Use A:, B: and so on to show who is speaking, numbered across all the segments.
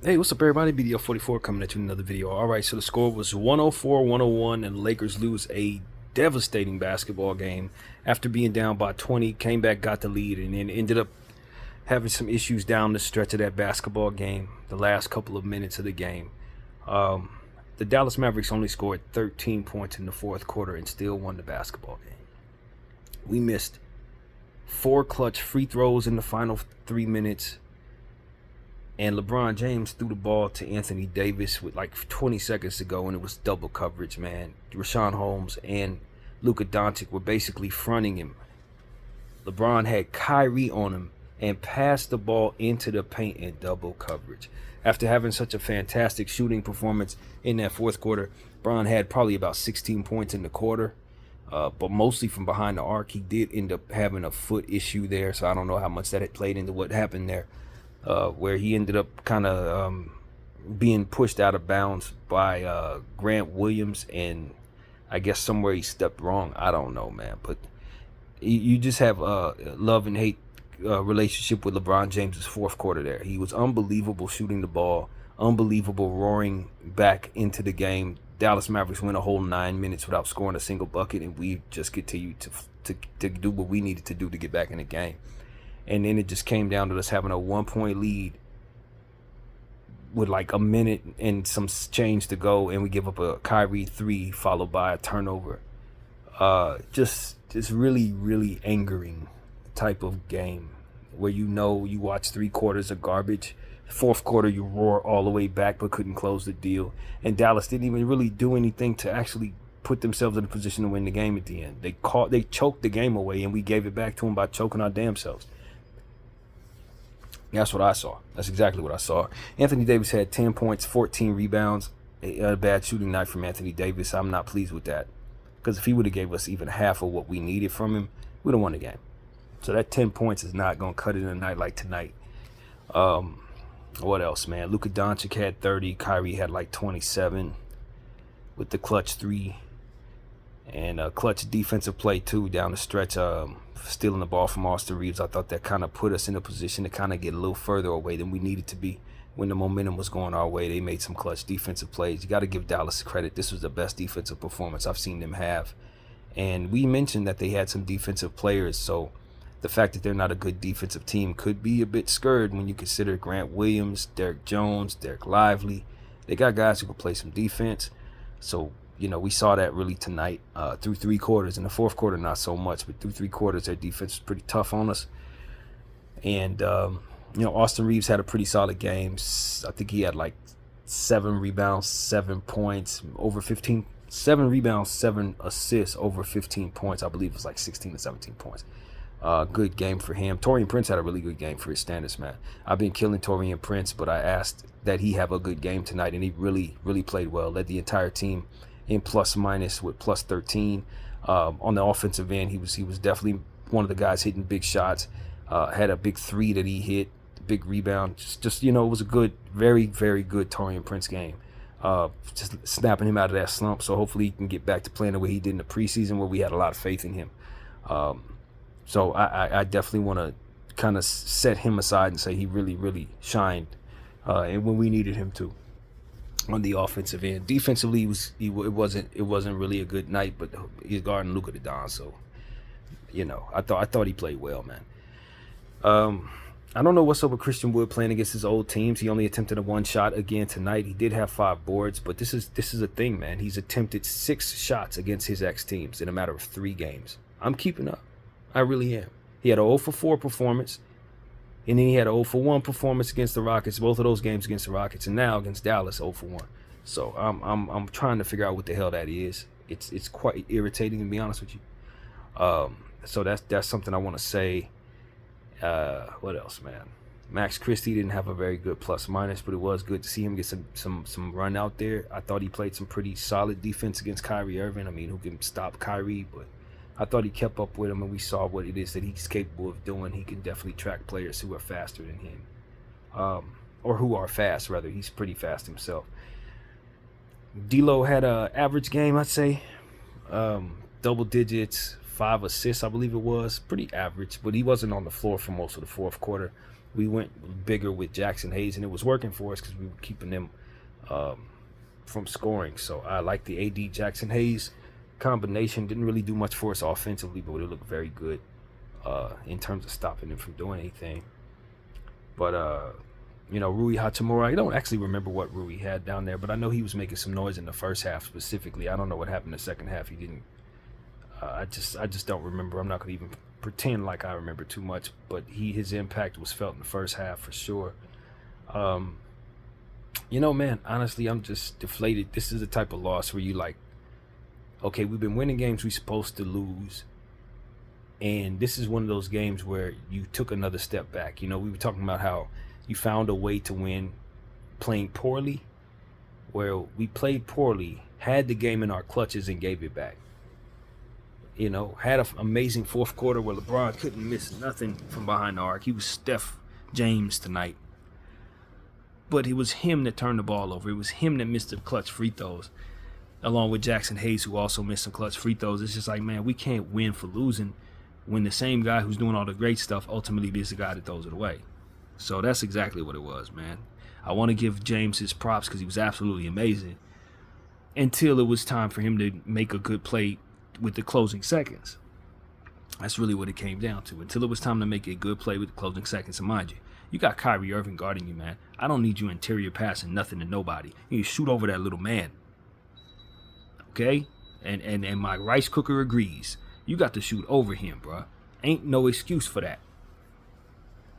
A: Hey, what's up, everybody? BDO44 coming at you with another video. All right, so the score was 104-101, and the Lakers lose a devastating basketball game after being down by 20. Came back, got the lead, and then ended up having some issues down the stretch of that basketball game. The last couple of minutes of the game, the Dallas Mavericks only scored 13 points in the fourth quarter and still won the basketball game. We missed 4 clutch free throws in the final 3 minutes. And LeBron James threw the ball to Anthony Davis with like 20 seconds to go, and it was double coverage, man. Rashawn Holmes and Luka Doncic were basically fronting him. LeBron had Kyrie on him and passed the ball into the paint in double coverage. After having such a fantastic shooting performance in that fourth quarter, LeBron had probably about 16 points in the quarter, but mostly from behind the arc. He did end up having a foot issue there, so I don't know how much that had played into what happened there. Where he ended up kind of being pushed out of bounds by Grant Williams, and I guess somewhere he stepped wrong. I don't know, man. But you just have a love and hate relationship with LeBron James's fourth quarter there. He was unbelievable shooting the ball, unbelievable roaring back into the game. Dallas Mavericks went a whole 9 minutes without scoring a single bucket, and we just continued to do what we needed to do to get back in the game. And then it just came down to us having a 1-point lead with like a minute and some change to go, and we give up a Kyrie 3 followed by a turnover. Just really, really angering type of game where you watch 3 quarters of garbage. Fourth quarter, you roar all the way back but couldn't close the deal. And Dallas didn't even really do anything to actually put themselves in a position to win the game at the end. They choked the game away, and we gave it back to them by choking our damn selves. That's what I saw. That's exactly what I saw. Anthony Davis had 10 points, 14 rebounds. A bad shooting night from Anthony Davis. I'm not pleased with that. Because if he would have gave us even half of what we needed from him, we'd have won the game. So that 10 points is not going to cut it in a night like tonight. What else, man? Luka Doncic had 30. Kyrie had like 27 with the clutch 3. And clutch defensive play, too, down the stretch. Stealing the ball from Austin Reeves. I thought that kind of put us in a position to kind of get a little further away than we needed to be when the momentum was going our way. They made some clutch defensive plays. You got to give Dallas credit. This was the best defensive performance I've seen them have. And we mentioned that they had some defensive players, so the fact that they're not a good defensive team could be a bit scared when you consider Grant Williams, Derek Jones, Derek Lively. They got guys who can play some defense. So we saw that really tonight through 3 quarters. In the fourth quarter, not so much, but through 3 quarters, their defense was pretty tough on us. And, Austin Reeves had a pretty solid game. I think he had like 7 rebounds, 7 points, 7 rebounds, 7 assists, over 15 points. I believe it was like 16 to 17 points. Good game for him. Taurean Prince had a really good game for his standards, man. I've been killing Taurean Prince, but I asked that he have a good game tonight, and he really, really played well. Led the entire team in plus minus with plus 13. On the offensive end, he was definitely one of the guys hitting big shots. Had a big 3 that he hit, big rebound. Just it was a good, very, very good Taurean Prince game. Just snapping him out of that slump. So hopefully he can get back to playing the way he did in the preseason, where we had a lot of faith in him. So I definitely want to kind of set him aside and say he really, really shined, and when we needed him to. On the offensive end, defensively, it wasn't really a good night, but he's guarding Luka Doncic, so I thought he played well, man. I don't know what's up with Christian Wood playing against his old teams. He only attempted a 1 shot again tonight. He did have 5 boards, but this is a thing, man. He's attempted 6 shots against his ex teams in a matter of 3 games. I'm keeping up, I really am. He had a 0 for 4 performance. And then he had a 0 for 1 performance against the Rockets, both of those games against the Rockets, and now against Dallas 0 for 1. So I'm trying to figure out what the hell that is. It's quite irritating, to be honest with you. So that's something I want to say. What else, man? Max Christie didn't have a very good plus minus, but it was good to see him get some run out there. I thought he played some pretty solid defense against Kyrie Irving. I mean, who can stop Kyrie, but I thought he kept up with him, and we saw what it is that he's capable of doing. He can definitely track players who are faster than him, or who are fast, rather. He's pretty fast himself. D'Lo had a average game, I'd say. Double digits, 5 assists, I believe it was. Pretty average, but he wasn't on the floor for most of the fourth quarter. we went bigger with Jackson Hayes, and it was working for us because we were keeping them from scoring. So I like the AD Jackson Hayes combination. Didn't really do much for us offensively, but it looked very good in terms of stopping him from doing anything. But Rui Hachimura, I don't actually remember what Rui had down there, but I know he was making some noise in the first half specifically. I don't know what happened in the second half. He didn't. I just don't remember. I'm not gonna even pretend like I remember too much, but his impact was felt in the first half for sure. Man, honestly, I'm just deflated. This is the type of loss where you like, okay, we've been winning games we're supposed to lose, and this is one of those games where you took another step back. We were talking about how you found a way to win playing poorly, where we played poorly, had the game in our clutches, and gave it back. Had an amazing fourth quarter where LeBron couldn't miss nothing from behind the arc. He was Steph James tonight. But it was him that turned the ball over. It was him that missed the clutch free throws, along with Jackson Hayes, who also missed some clutch free throws. It's just like, man, we can't win for losing when the same guy who's doing all the great stuff ultimately is the guy that throws it away. So that's exactly what it was, man. I want to give James his props because he was absolutely amazing until it was time for him to make a good play with the closing seconds. That's really what it came down to. Until it was time to make a good play with the closing seconds. And mind you, you got Kyrie Irving guarding you, man. I don't need you interior passing nothing to nobody. You need to shoot over that little man. Okay? And my rice cooker agrees. You got to shoot over him, bro. Ain't no excuse for that.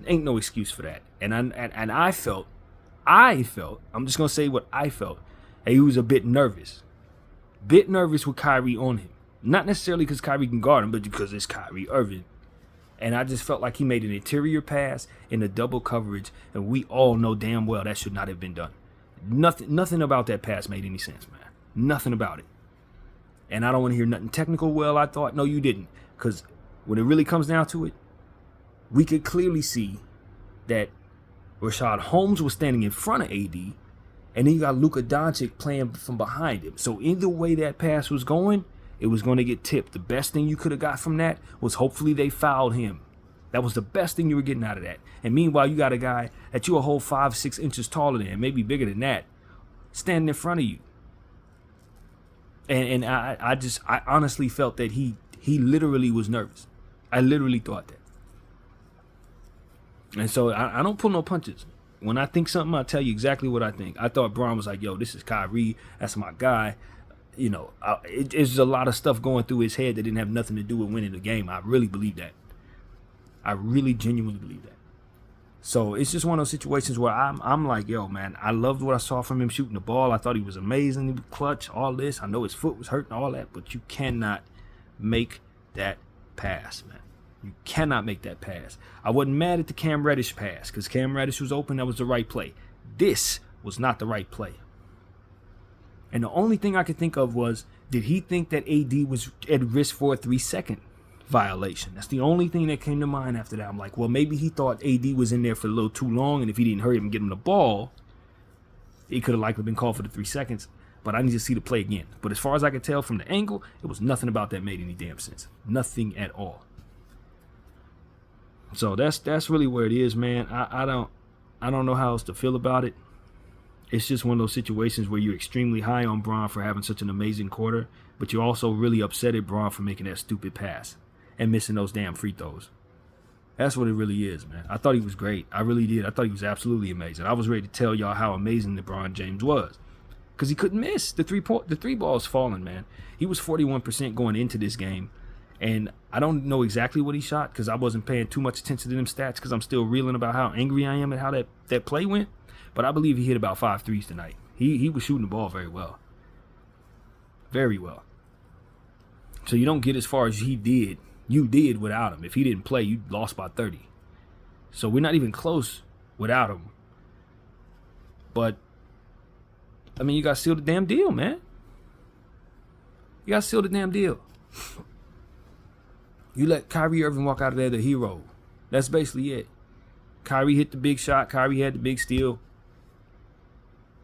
A: Ain't no excuse for that. And I felt, I'm just going to say what I felt. He was a bit nervous. Bit nervous with Kyrie on him. Not necessarily because Kyrie can guard him, but because it's Kyrie Irving. And I just felt like he made an interior pass in a double coverage, and we all know damn well that should not have been done. Nothing about that pass made any sense, man. Nothing about it. And I don't want to hear nothing technical. Well, I thought, no, you didn't. Because when it really comes down to it, we could clearly see that Rashad Holmes was standing in front of AD, and then you got Luka Doncic playing from behind him. So either way that pass was going, it was going to get tipped. The best thing you could have got from that was hopefully they fouled him. That was the best thing you were getting out of that. And meanwhile, you got a guy that you're a whole 5-6 inches taller than, maybe bigger than that, standing in front of you. And I honestly felt that he literally was nervous. I literally thought that. And so I don't pull no punches. When I think something, I'll tell you exactly what I think. I thought Braun was like, yo, this is Kyrie. That's my guy. It's a lot of stuff going through his head that didn't have nothing to do with winning the game. I really believe that. I really genuinely believe that. So it's just one of those situations where I'm like, yo, man, I loved what I saw from him shooting the ball. I thought he was amazing. He was clutch, all this. I know his foot was hurting, all that. But you cannot make that pass, man. You cannot make that pass. I wasn't mad at the Cam Reddish pass because Cam Reddish was open. That was the right play. This was not the right play. And the only thing I could think of was, did he think that AD was at risk for a 3-second violation? That's the only thing that came to mind after that. I'm like, well, maybe he thought AD was in there for a little too long, and if he didn't hurry up and get him the ball, he could have likely been called for the 3 seconds. But I need to see the play again. But as far as I could tell from the angle, it was nothing about that made any damn sense. Nothing at all. So that's really where it is, man. I don't know how else to feel about it. It's just one of those situations where you're extremely high on Braun for having such an amazing quarter, but you're also really upset at Braun for making that stupid pass and missing those damn free throws. That's what it really is, man. I thought he was great. I really did. I thought he was absolutely amazing. I was ready to tell y'all how amazing LeBron James was because he couldn't miss. The three ball's falling, man. He was 41% going into this game, and I don't know exactly what he shot because I wasn't paying too much attention to them stats because I'm still reeling about how angry I am at how that play went. But I believe he hit about 5 threes tonight. He was shooting the ball very well. Very well. So you don't get as far as he did. You did without him. If he didn't play, you lost by 30. So we're not even close without him. But, I mean, you got to seal the damn deal, man. You got to seal the damn deal. You let Kyrie Irving walk out of there the hero. That's basically it. Kyrie hit the big shot. Kyrie had the big steal.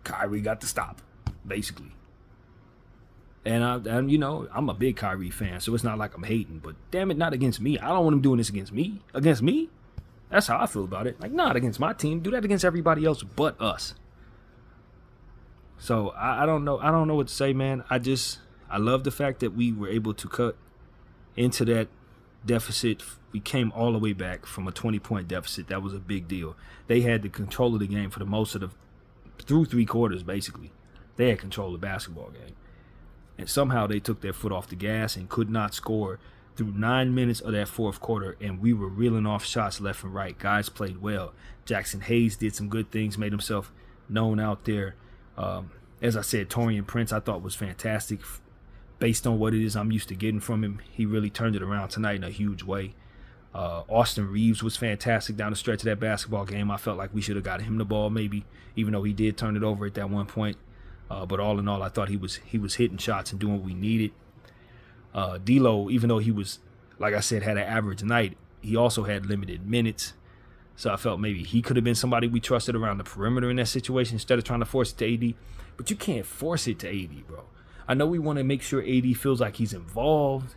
A: Kyrie got the stop, basically. And I'm a big Kyrie fan, so it's not like I'm hating. But damn it, not against me. I don't want him doing this against me. Against me? That's how I feel about it. Like, not against my team. Do that against everybody else but us. So I don't know. I don't know what to say, man. I love the fact that we were able to cut into that deficit. We came all the way back from a 20-point deficit. That was a big deal. They had the control of the game for the most of through 3 quarters, basically. They had control of the basketball game. And somehow they took their foot off the gas and could not score through 9 minutes of that fourth quarter, and we were reeling off shots left and right. Guys played well. Jackson Hayes did some good things, made himself known out there. As I said, Taurean Prince I thought was fantastic. Based on what it is I'm used to getting from him, he really turned it around tonight in a huge way. Austin Reeves was fantastic down the stretch of that basketball game. I felt like we should have got him the ball maybe, even though he did turn it over at that one point. But all in all, I thought he was hitting shots and doing what we needed. D'Lo, even though he was, like I said, had an average night, he also had limited minutes. So I felt maybe he could have been somebody we trusted around the perimeter in that situation instead of trying to force it to AD. But you can't force it to AD, bro. I know we want to make sure AD feels like he's involved.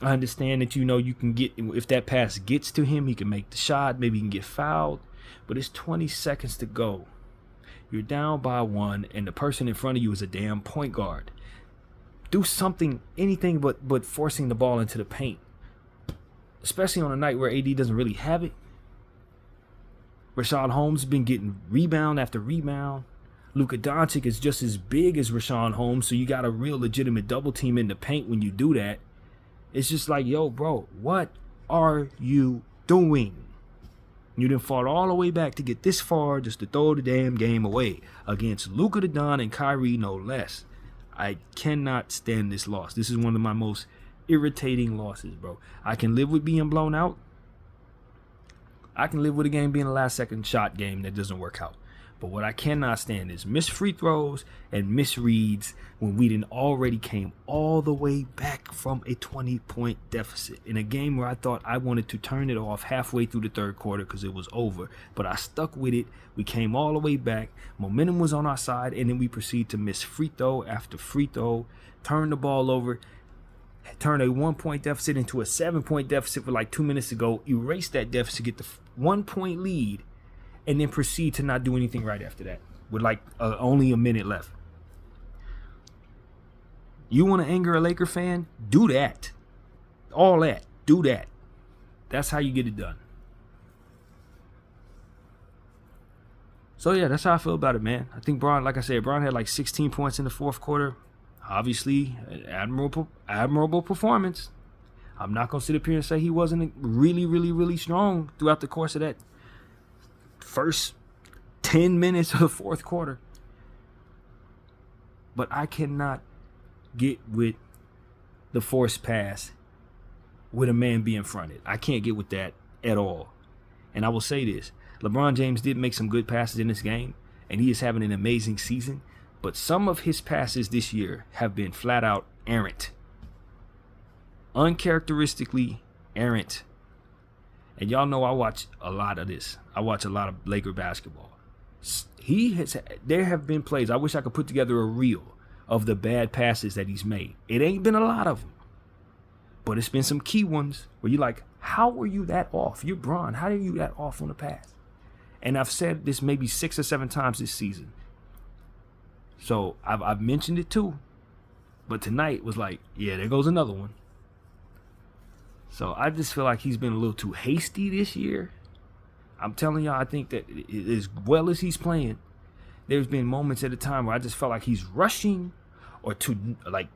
A: I understand that, you can get, if that pass gets to him, he can make the shot. Maybe he can get fouled. But it's 20 seconds to go. You're down by 1, and the person in front of you is a damn point guard. Do something, anything but forcing the ball into the paint. Especially on a night where AD doesn't really have it. Rashawn Holmes has been getting rebound after rebound. Luka Doncic is just as big as Rashawn Holmes, so you got a real legitimate double team in the paint when you do that. It's just like, yo, bro, what are you doing? You done fought all the way back to get this far just to throw the damn game away against Luka the Don and Kyrie, no less. I cannot stand this loss. This is one of my most irritating losses, bro. I can live with being blown out. I can live with a game being a last-second shot game that doesn't work out. But what I cannot stand is missed free throws and misreads when we done already came all the way back from a 20-point deficit in a game where I thought I wanted to turn it off halfway through the third quarter because it was over. But I stuck with it. We came all the way back. Momentum was on our side, and then we proceed to miss free throw after free throw, turn the ball over, turn a 1-point deficit into a 7-point deficit with like 2 minutes to go, erase that deficit, get the 1-point lead, and then proceed to not do anything right after that with like only a minute left. You want to anger a Laker fan? Do that. All that. Do that. That's how you get it done. So, yeah, that's how I feel about it, man. I think Bron, like I said, Bron had like 16 points in the fourth quarter. Obviously, an admirable performance. I'm not going to sit up here and say he wasn't really, really, really strong throughout the course of that first 10 minutes of the fourth quarter. But I cannot get with the forced pass with a man being fronted. I can't get with that at all. And I will say this. LeBron James did make some good passes in this game, and he is having an amazing season. But some of his passes this year have been flat out errant. Uncharacteristically errant. And y'all know I watch a lot of this. I watch a lot of Laker basketball. There have been plays. I wish I could put together a reel of the bad passes that he's made. It ain't been a lot of them. But it's been some key ones where you're like, how were you that off? You're Bron. How are you that off on the pass? And I've said this maybe 6 or 7 times this season. So I've mentioned it too. But tonight was like, yeah, there goes another one. So I just feel like he's been a little too hasty this year. I'm telling y'all, I think that as well as he's playing, there's been moments at a time where I just felt like he's rushing or too like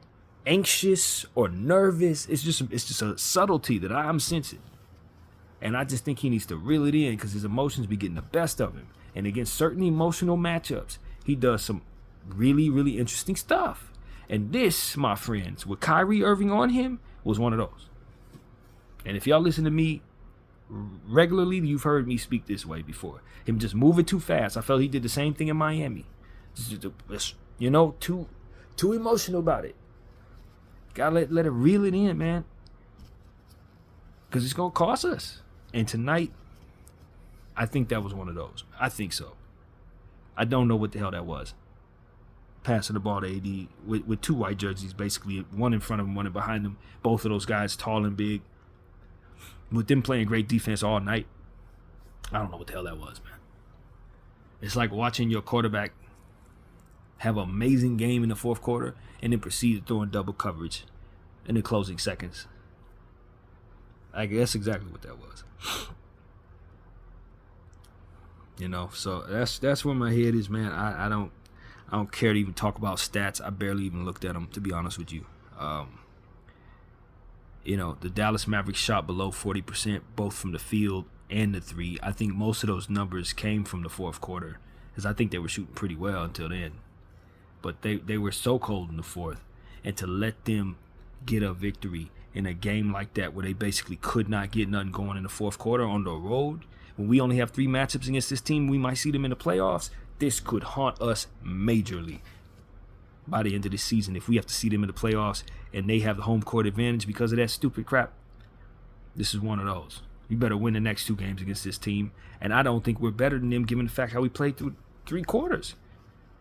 A: anxious or nervous. It's just a subtlety that I'm sensing. And I just think he needs to reel it in because his emotions be getting the best of him. And against certain emotional matchups, he does some really, really interesting stuff. And this, my friends, with Kyrie Irving on him, was one of those. And if y'all listen to me regularly, you've heard me speak this way before. Him just moving too fast. I felt he did the same thing in Miami. Just, too emotional about it. Gotta let it reel it in, man. Because it's going to cost us. And tonight, I think that was one of those. I think so. I don't know what the hell that was. Passing the ball to AD with 2 white jerseys, basically. One in front of him, one behind him. Both of those guys tall and big. With them playing great defense all night. I don't know what the hell that was, man. It's like watching your quarterback have an amazing game in the fourth quarter and then proceed to throw in double coverage in the closing seconds. I guess that's exactly what that was. So that's where my head is, man. I don't care to even talk about stats. I barely even looked at them, to be honest with you. The Dallas Mavericks shot below 40%, both from the field and the three. I think most of those numbers came from the fourth quarter, because I think they were shooting pretty well until then. But they were so cold in the fourth, and to let them get a victory in a game like that where they basically could not get nothing going in the fourth quarter on the road, when we only have 3 matchups against this team, we might see them in the playoffs. This could haunt us majorly by the end of the season if we have to see them in the playoffs and they have the home court advantage because of that stupid crap. This is one of those. You better win the next 2 games against this team, and I don't think we're better than them given the fact how we played through 3 quarters.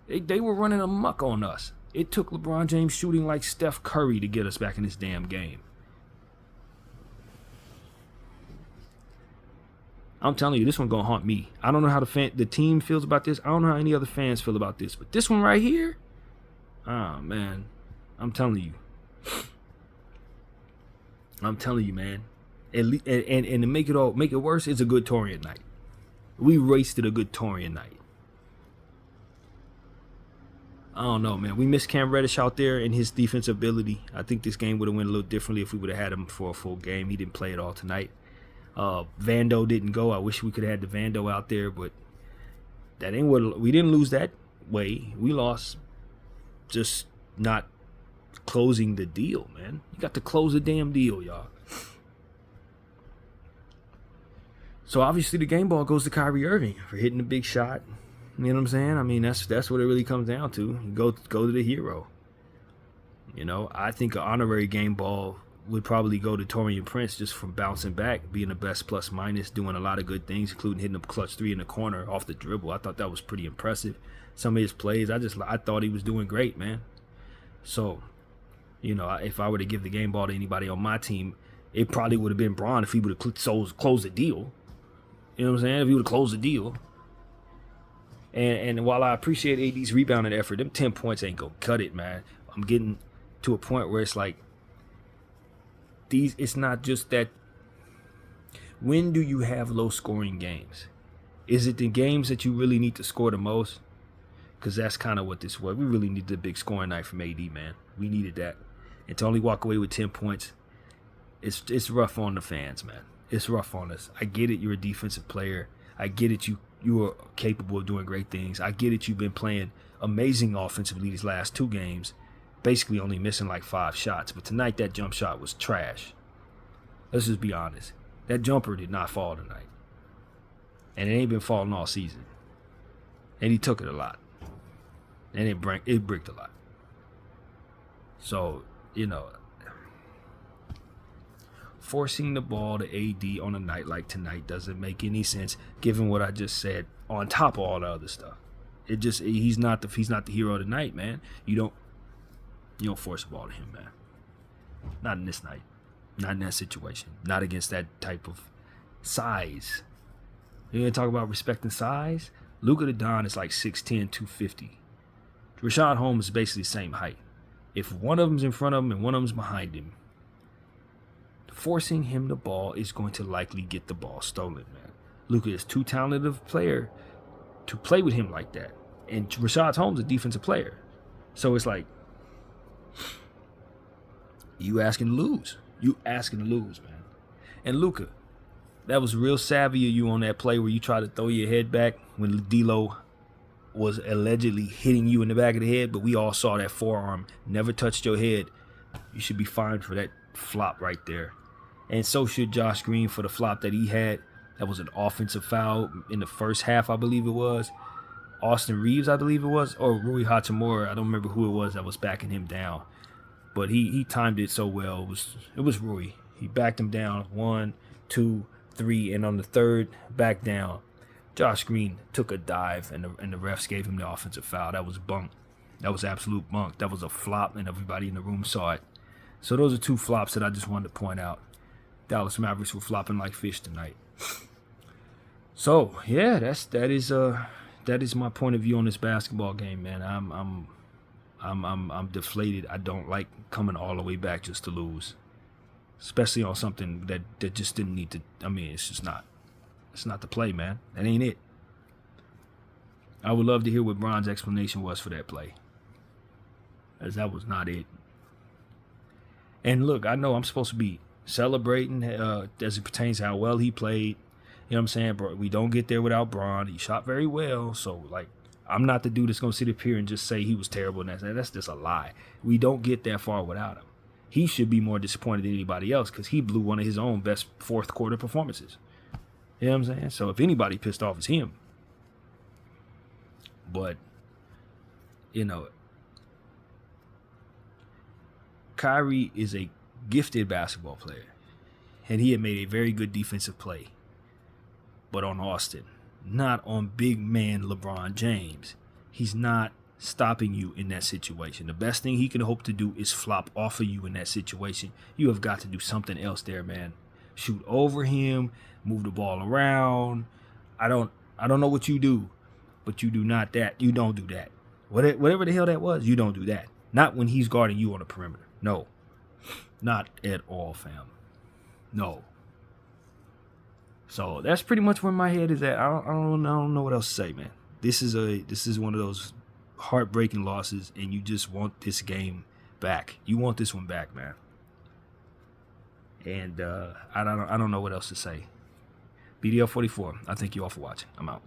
A: They were running amok on us. It took LeBron James shooting like Steph Curry to get us back in this damn game. I'm telling you, this one gonna haunt me. I don't know how the team feels about this. I don't know how any other fans feel about this. But this one right here, man, I'm telling you. I'm telling you, man. And to make it worse, it's a good Torian night. We wasted a good Torian night. I don't know, man. We missed Cam Reddish out there and his defensive ability. I think this game would have went a little differently if we would have had him for a full game. He didn't play at all tonight. Vando didn't go. I wish we could have had the Vando out there, but that ain't what we didn't lose that way. We lost just not closing the deal, man. You got to close the damn deal, y'all. So obviously the game ball goes to Kyrie Irving for hitting the big shot. You know what I'm saying? I mean, that's what it really comes down to. You go to the hero. I think an honorary game ball would probably go to Taurean Prince just from bouncing back, being the best plus minus, doing a lot of good things, including hitting a clutch 3 in the corner off the dribble. I thought that was pretty impressive. Some of his plays, I thought he was doing great, man. So, if I were to give the game ball to anybody on my team, it probably would have been Bron if he would have closed the deal. You know what I'm saying? If he would have closed the deal. And while I appreciate AD's rebounding effort, them 10 points ain't gonna cut it, man. I'm getting to a point where it's like, it's not just that. When do you have low scoring games? Is it the games that you really need to score the most? Because that's kind of what this was. We really needed a big scoring night from AD, man. We needed that. And to only walk away with 10 points, it's rough on the fans, man. It's rough on us. I get it. You're a defensive player. I get it. You are capable of doing great things. I get it. You've been playing amazing offensively these last 2 games. Basically only missing like 5 shots. But tonight that jump shot was trash. Let's just be honest. That jumper did not fall tonight. And it ain't been falling all season. And he took it a lot. And it bricked a lot. So, forcing the ball to AD on a night like tonight doesn't make any sense given what I just said on top of all the other stuff. He's not the hero of the night, man. You don't force the ball to him, man. Not in this night. Not in that situation. Not against that type of size. You gonna talk about respecting size? Luka the Don is like 6'10", 250. Rashad Holmes is basically the same height. If one of them's in front of him and one of them's behind him, forcing him the ball is going to likely get the ball stolen, man. Luka is too talented of a player to play with him like that. And Rashad Holmes is a defensive player. So it's like, you asking to lose. You asking to lose, man. And Luka, that was real savvy of you on that play where you tried to throw your head back when D'Lo was allegedly hitting you in the back of the head, but we all saw that forearm never touched your head. You should be fined for that flop right there. And so should Josh Green for the flop that he had. That was an offensive foul in the first half, I believe it was. Austin Reeves, I believe it was, or Rui Hachimura. I don't remember who it was that was backing him down. But he timed it so well. It was Rui. He backed him down 1, 2, 3, and on the third back down, Josh Green took a dive, and the refs gave him the offensive foul. That was bunk. That was absolute bunk. That was a flop, and everybody in the room saw it. So those are 2 flops that I just wanted to point out. Dallas Mavericks were flopping like fish tonight. So yeah, that is my point of view on this basketball game, man. I'm deflated. I don't like coming all the way back just to lose, especially on something that just didn't need to. I mean, it's not the play, man. That ain't it. I would love to hear what Bron's explanation was for that play, as that was not it. And look, I know I'm supposed to be celebrating as it pertains to how well he played. You know what I'm saying, bro? We don't get there without Bron. He shot very well, so like, I'm not the dude that's gonna sit up here and just say he was terrible. And that's just a lie. We don't get that far without him. He should be more disappointed than anybody else because he blew one of his own best fourth quarter performances. You know what I'm saying? So if anybody pissed off, it's him. But, you know, Kyrie is a gifted basketball player, and he had made a very good defensive play. But on Austin, not on big man LeBron James. He's not stopping you in that situation. The best thing he can hope to do is flop off of you in that situation. You have got to do something else there, man. Shoot over him, move the ball around. I don't know what you do, but you do not that. You don't do that. Whatever the hell that was, you don't do that. Not when he's guarding you on the perimeter. No. Not at all, fam. No. So that's pretty much where my head is at. I don't know what else to say, man. This is one of those heartbreaking losses, and you just want this game back. You want this one back, man. And I don't know what else to say. BDL 44. I thank you all for watching. I'm out.